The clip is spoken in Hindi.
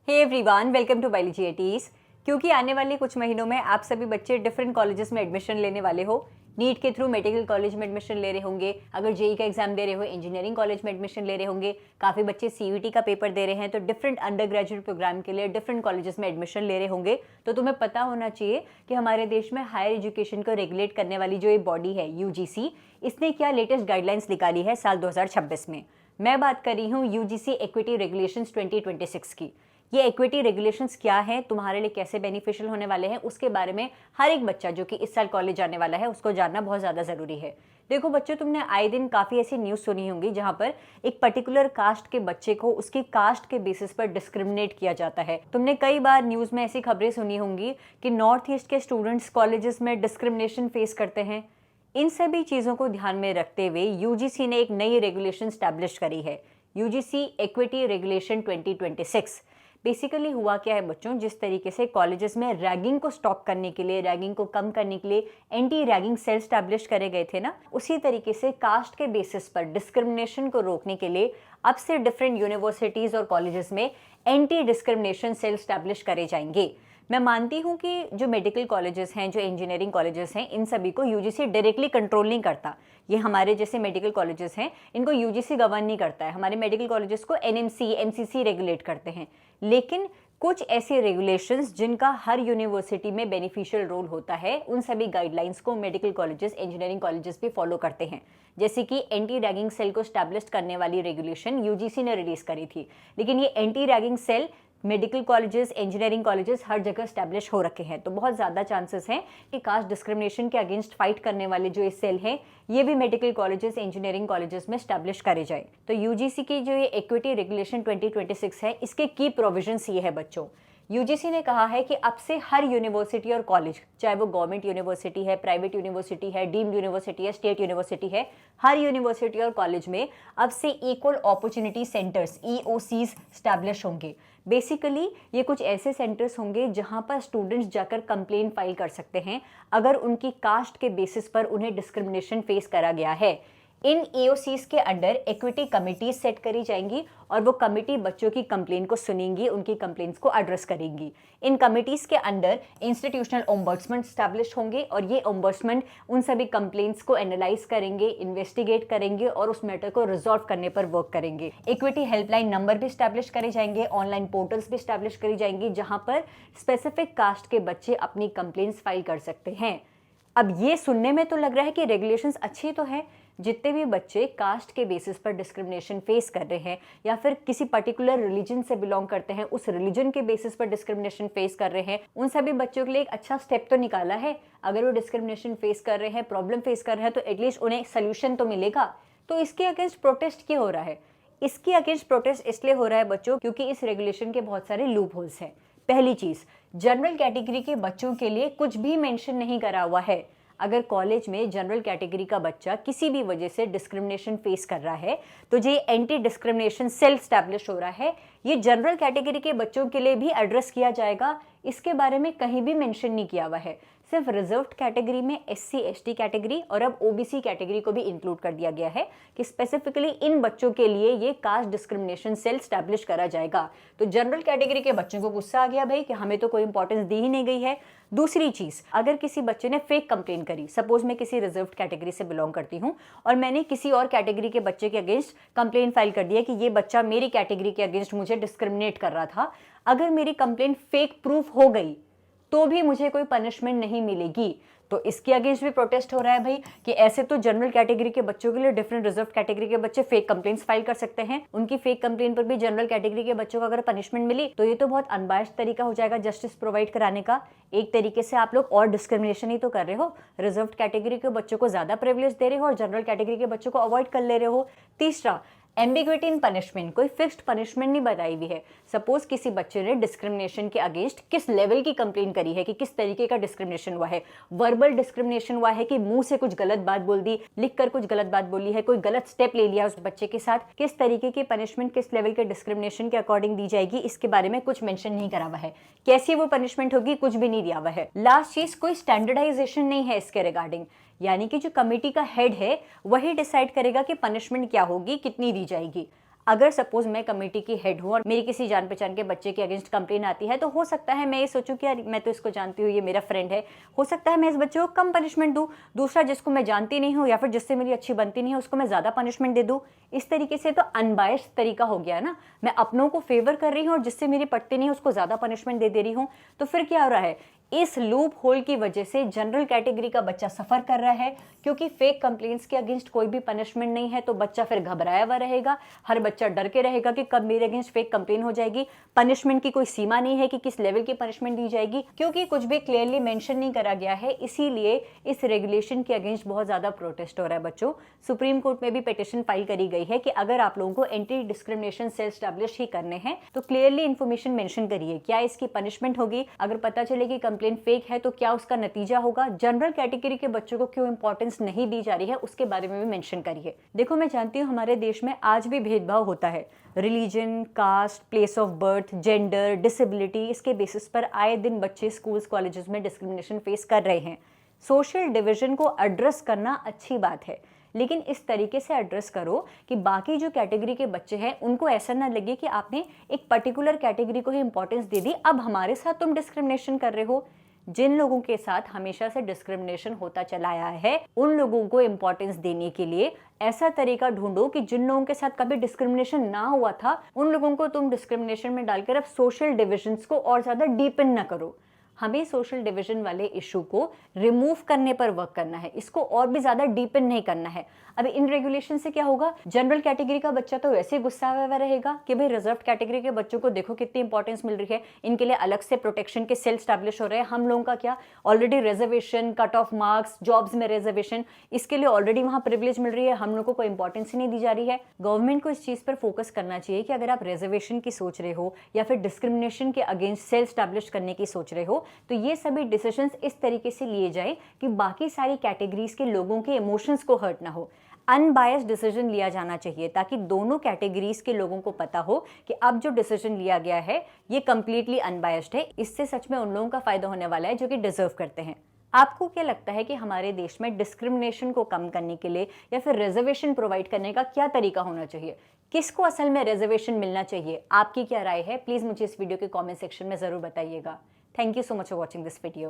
Hey everyone, welcome to biology eighties. क्योंकि आने वाले कुछ महीनों में आप सभी बच्चे डिफरेंट कॉलेजेस में एडमिशन लेने वाले हो। नीट के थ्रू मेडिकल कॉलेज में एडमिशन ले रहे होंगे, अगर जेई का एग्जाम दे रहे हो इंजीनियरिंग कॉलेज में एडमिशन ले रहे होंगे, काफ़ी बच्चे सीयूईटी का पेपर दे रहे हैं तो डिफरेंट अंडर ग्रेजुएट प्रोग्राम के लिए डिफरेंट कॉलेजेस में एडमिशन ले रहे होंगे। तो तुम्हें पता होना चाहिए कि हमारे देश में हायर एजुकेशन को रेगुलेट करने वाली जो ये बॉडी है यूजीसी, इसने क्या लेटेस्ट गाइडलाइंस निकाली है साल 2026 में। मैं बात कर रही हूँ यूजीसी इक्विटी रेगुलेशंस 2026 की। ये इक्विटी रेगुलेशंस क्या है, तुम्हारे लिए कैसे बेनिफिशियल होने वाले हैं, उसके बारे में हर एक बच्चा जो कि इस साल कॉलेज जाने वाला है उसको जानना बहुत ज़्यादा ज़रूरी है। देखो बच्चों, तुमने आए दिन काफ़ी ऐसी न्यूज़ सुनी होंगी जहाँ पर एक पर्टिकुलर कास्ट के बच्चे को उसकी कास्ट के बेसिस पर डिस्क्रिमिनेट किया जाता है। तुमने कई बार न्यूज़ में ऐसी खबरें सुनी होंगी कि नॉर्थ ईस्ट के स्टूडेंट्स कॉलेजेस में डिस्क्रिमिनेशन फेस करते हैं। इन सभी चीज़ों को ध्यान में रखते हुए यूजीसी ने एक नई रेगुलेशन स्टैब्लिश करी है, यूजीसी इक्विटी रेगुलेशन 2026। बेसिकली हुआ क्या है बच्चों, जिस तरीके से कॉलेजेस में रैगिंग को स्टॉप करने के लिए, रैगिंग को कम करने के लिए एंटी रैगिंग सेल स्टैब्लिश करे गए थे ना, उसी तरीके से कास्ट के बेसिस पर डिस्क्रिमिनेशन को रोकने के लिए अब से डिफरेंट यूनिवर्सिटीज़ और कॉलेजेस में एंटी डिस्क्रिमिनेशन सेल स्टैब्लिश करे जाएंगे। मैं मानती हूँ कि जो मेडिकल कॉलेजेस हैं, जो इंजीनियरिंग कॉलेजेस हैं, इन सभी को यूजीसी डायरेक्टली कंट्रोल नहीं करता। ये हमारे जैसे मेडिकल कॉलेजेस हैं, इनको यूजीसी गवर्न नहीं करता है। हमारे मेडिकल कॉलेजेस को एनएमसी, एमसीसी रेगुलेट करते हैं। लेकिन कुछ ऐसे रेगुलेशंस जिनका हर यूनिवर्सिटी में बेनिफिशियल रोल होता है, उन सभी गाइडलाइंस को मेडिकल कॉलेजेस, इंजीनियरिंग कॉलेजेस भी फॉलो करते हैं। जैसे कि एंटी रैगिंग सेल को स्टैब्लिश करने वाली रेगुलेशन यूजीसी ने रिलीज करी थी, लेकिन ये anti ragging cell medical colleges, engineering colleges हर जगह स्टैब्लिश हो रखे हैं। तो बहुत ज़्यादा चांसेस हैं कि कास्ट डिस्क्रिमिनेशन के अगेंस्ट फाइट करने वाले जो ये सेल हैं, ये भी मेडिकल कॉलेजेस, इंजीनियरिंग कॉलेजेस में स्टैब्लिश करे जाए। तो यूजीसी की जो ये इक्विटी रेगुलेशन 2026 है, इसके की प्रोविजंस ये है बच्चों। यूजीसी ने कहा है कि अब से हर यूनिवर्सिटी और कॉलेज, चाहे वो गवर्नमेंट यूनिवर्सिटी है, प्राइवेट यूनिवर्सिटी है, डीम्ड यूनिवर्सिटी है, स्टेट यूनिवर्सिटी है, हर यूनिवर्सिटी और कॉलेज में अब से इक्वल अपॉर्चुनिटी सेंटर्स, ईओसीज स्टैब्लिश होंगे। बेसिकली ये कुछ ऐसे सेंटर्स होंगे जहां पर स्टूडेंट्स जाकर कंप्लेन फाइल कर सकते हैं अगर उनकी कास्ट के बेसिस पर उन्हें डिस्क्रिमिनेशन फेस करा गया है। इन एओसीज के अंडर इक्विटी कमिटीज सेट करी जाएंगी और वो कमिटी बच्चों की कंप्लेन को सुनेंगी, उनकी कंप्लेंट्स को एड्रेस करेंगी। इन कमिटीज के अंडर इंस्टीट्यूशनल ओम्बड्समैन स्टैब्लिश होंगे और ये ओम्बड्समैन उन सभी कंप्लेंट्स को एनालाइज करेंगे, इन्वेस्टिगेट करेंगे और उस मैटर को रिजॉल्व करने पर वर्क करेंगे। इक्विटी हेल्पलाइन नंबर भी स्टैब्लिश करे जाएंगे, ऑनलाइन पोर्टल्स भी स्टैब्लिश करी जाएंगी जहां पर स्पेसिफिक कास्ट के बच्चे अपनी कंप्लेंट्स फाइल कर सकते हैं। अब ये सुनने में तो लग रहा है कि रेगुलेशंस अच्छी तो है। जितने भी बच्चे कास्ट के बेसिस पर डिस्क्रिमिनेशन फेस कर रहे हैं या फिर किसी पर्टिकुलर रिलीजन से बिलोंग करते हैं, उस रिलीजन के बेसिस पर डिस्क्रिमिनेशन फेस कर रहे हैं, उन सभी बच्चों के लिए एक अच्छा स्टेप तो निकाला है। अगर वो डिस्क्रिमिनेशन फेस कर रहे हैं, प्रॉब्लम फेस कर रहे हैं, तो एटलीस्ट उन्हें सोल्यूशन तो मिलेगा। तो इसके अगेंस्ट प्रोटेस्ट क्यों हो रहा है? इसके अगेंस्ट प्रोटेस्ट इसलिए हो रहा है बच्चों क्योंकि इस रेगुलेशन के बहुत सारे लूप होल्स हैं। पहली चीज, जनरल कैटेगरी के बच्चों के लिए कुछ भी मेंशन नहीं करा हुआ है। अगर कॉलेज में जनरल कैटेगरी का बच्चा किसी भी वजह से डिस्क्रिमिनेशन फेस कर रहा है तो जो एंटी डिस्क्रिमिनेशन सेल स्टैब्लिश हो रहा है, ये जनरल कैटेगरी के बच्चों के लिए भी एड्रेस किया जाएगा। इसके बारे में कहीं भी मेंशन नहीं किया हुआ है। सिर्फ रिजर्व्ड कैटेगरी में एससी एसटी कैटेगरी और अब ओबीसी कैटेगरी को भी इंक्लूड कर दिया गया है कि स्पेसिफिकली इन बच्चों के लिए ये कास्ट डिस्क्रिमिनेशन सेल स्टैब्लिश करा जाएगा। तो जनरल कैटेगरी के बच्चों को गुस्सा आ गया भाई कि हमें तो कोई इंपॉर्टेंस दी ही नहीं गई है। दूसरी चीज, अगर किसी बच्चे ने फेक कंप्लेन करी, सपोज मैं किसी रिजर्व्ड कैटेगरी से बिलोंग करती हूँ और मैंने किसी और कैटेगरी के बच्चे के अगेंस्ट कंप्लेन फाइल कर दिया कि ये बच्चा मेरी कैटेगरी के अगेंस्ट मुझे डिस्क्रिमिनेट कर रहा था, अगर मेरी कंप्लेन फेक प्रूफ हो गई तो भी मुझे कोई पनिशमेंट नहीं मिलेगी। तो इसके अगेंस्ट भी प्रोटेस्ट हो रहा है भाई कि ऐसे तो जनरल कैटेगरी के बच्चों के लिए डिफरेंट रिजर्व कैटेगरी के बच्चे फेक कंप्लेंट्स फाइल कर सकते हैं, उनकी फेक कंप्लेन पर भी जनरल कैटेगरी के बच्चों को अगर पनिशमेंट मिली तो ये तो बहुत अनबायस्ड तरीका हो जाएगा जस्टिस प्रोवाइड कराने का। एक तरीके से आप लोग और डिस्क्रिमिनेशन ही तो कर रहे हो, रिजर्व कैटेगरी के बच्चों को ज्यादा प्रिविलेज दे रहे हो और जनरल कैटेगरी के बच्चों को अवॉइड कर ले रहे हो। तीसरा, एम्बिग्विटी इन पनिशमेंट, कोई फिक्स्ड पनिशमेंट नहीं बताई हुई है। सपोज किसी बच्चे ने डिस्क्रिमिनेशन के अगेंस्ट किस लेवल की कंप्लेन करी है कि किस तरीके का डिस्क्रिमिनेशन हुआ है, वर्बल डिस्क्रिमिनेशन हुआ है कि मुंह से कुछ गलत बात बोल दी, लिखकर कुछ गलत बात बोली है, कोई गलत स्टेप ले लिया उस बच्चे के साथ, किस तरीके की पनिशमेंट किस लेवल के डिस्क्रिमिनेशन के अकॉर्डिंग दी जाएगी, इसके बारे में कुछ मेंशन नहीं करा हुआ है। कैसी वो पनिशमेंट होगी, कुछ भी नहीं दिया हुआ है। लास्ट चीज, कोई स्टैंडर्डाइजेशन नहीं है इसके रिगार्डिंग, यानी कि जो कमेटी का हेड है वही डिसाइड करेगा कि पनिशमेंट क्या होगी, कितनी दी जाएगी। अगर सपोज मैं कमेटी की हेड हूँ और मेरी किसी जान पहचान के बच्चे के अगेंस्ट कंप्लेन आती है, तो हो सकता है मैं ये सोचूं कि यार मैं तो इसको जानती हूँ, ये मेरा फ्रेंड है, हो सकता है मैं इस बच्चे को कम पनिशमेंट दूँ, दूसरा जिसको मैं जानती नहीं हूँ या फिर जिससे मेरी अच्छी बनती नहीं है उसको मैं ज़्यादा पनिशमेंट दे दूँ। इस तरीके से तो अनबायस्ड तरीका हो गया ना, मैं अपनों को फेवर कर रही हूँ और जिससे मेरी पटती नहीं है उसको ज़्यादा पनिशमेंट दे रही हूँ। तो फिर क्या हो रहा है, इस लूप होल की वजह से जनरल कैटेगरी का बच्चा सफर कर रहा है, क्योंकि फेक कंप्लेंट्स के अगेंस्ट कोई भी पनिशमेंट नहीं है तो बच्चा फिर घबराया हुआ रहेगा, हर बच्चा डर के रहेगा कि कब मेरे अगेंस्ट फेक कंप्लेन हो जाएगी। पनिशमेंट की कोई सीमा नहीं है कि किस लेवल की पनिशमेंट दी जाएगी, क्योंकि कुछ भी क्लियरली मेंशन नहीं करा गया है। इसीलिए इस रेगुलेशन के अगेंस्ट बहुत ज्यादा प्रोटेस्ट हो रहा है बच्चों। सुप्रीम कोर्ट में भी पिटिशन फाइल करी गई है कि अगर आप लोगों को एंटी डिस्क्रिमिनेशन सेल स्टैब्लिश ही करने हैं तो क्लियरली इन्फॉर्मेशन मेंशन करिए, क्या इसकी पनिशमेंट होगी, अगर पता चले कि कंप्लेन फेक है तो क्या उसका नतीजा होगा, जनरल कैटेगरी के बच्चों को क्यों इंपॉर्टेंस नहीं दी जा रही है उसके बारे में भी मेंशन करिए। देखो मैं जानती हूँ हमारे देश में आज भी भेदभाव होता है, religion, caste, place of birth, gender, disability, इसके बेसिस पर आए दिन बच्चे स्कूल्स कॉलेजेस में डिस्क्रिमिनेशन फेस कर रहे हैं। सोशल डिवीजन को एड्रेस करना अच्छी बात है, लेकिन इस तरीके से एड्रेस करो कि बाकी जो कैटेगरी के बच्चे हैं उनको ऐसा ना लगे कि आपने एक पर्टिकुलर कैटेगरी को ही इंपॉर्टेंस दे दी, अब हमारे साथ तुम डिस्क्रिमिनेशन कर रहे हो। जिन लोगों के साथ हमेशा से डिस्क्रिमिनेशन होता चला आया है उन लोगों को इंपॉर्टेंस देने के लिए ऐसा तरीका ढूंढो कि जिन लोगों के साथ कभी डिस्क्रिमिनेशन ना हुआ था उन लोगों को तुम डिस्क्रिमिनेशन में डालकर अब सोशल डिविजन्स को और ज्यादा डीपन ना करो। हमें सोशल डिवीजन वाले इशू को रिमूव करने पर वर्क करना है, इसको और भी ज्यादा डीपन नहीं करना है। अब इन रेगुलेशन से क्या होगा, जनरल कैटेगरी का बच्चा तो वैसे गुस्सा हुआ रहेगा कि भाई रिजर्व कैटेगरी के बच्चों को देखो कितनी इंपॉर्टेंस मिल रही है, इनके लिए अलग से प्रोटेक्शन के सेल स्टैब्लिश हो रहे हैं। हम लोगों का क्या, already reservation, cut off marks, jobs में रिजर्वेशन, इसके लिए ऑलरेडी वहां प्रिविलेज मिल रही है, हम लोग को कोई इंपॉर्टेंस ही नहीं दी जा रही है। गवर्नमेंट को इस चीज पर फोकस करना चाहिए कि अगर आप रिजर्वेशन की सोच रहे हो या फिर डिस्क्रिमिनेशन के अगेंस्ट सेल स्टैब्लिश करने की सोच रहे हो तो ये सभी डिसीजंस इस तरीके से लिए जाए कि बाकी सारी कैटेगरीज के लोगों के इमोशंस को हर्ट ना हो। अनबायस्ड डिसीजन लिया जाना चाहिए ताकि दोनों कैटेगरीज के लोगों को पता हो कि अब जो डिसीजन लिया गया है ये कंप्लीटली अनबायस्ड है। इससे सच में उन लोगों का फायदा होने वाला है जो कि डिजर्व करते हैं। आपको क्या लगता है कि हमारे देश में डिस्क्रिमिनेशन को कम करने के लिए या फिर रिजर्वेशन प्रोवाइड करने का क्या तरीका होना चाहिए, किसको असल में रिजर्वेशन मिलना चाहिए, आपकी क्या राय है? प्लीज मुझे इस वीडियो के कॉमेंट सेक्शन में जरूर बताइएगा। Thank you so much for watching this video.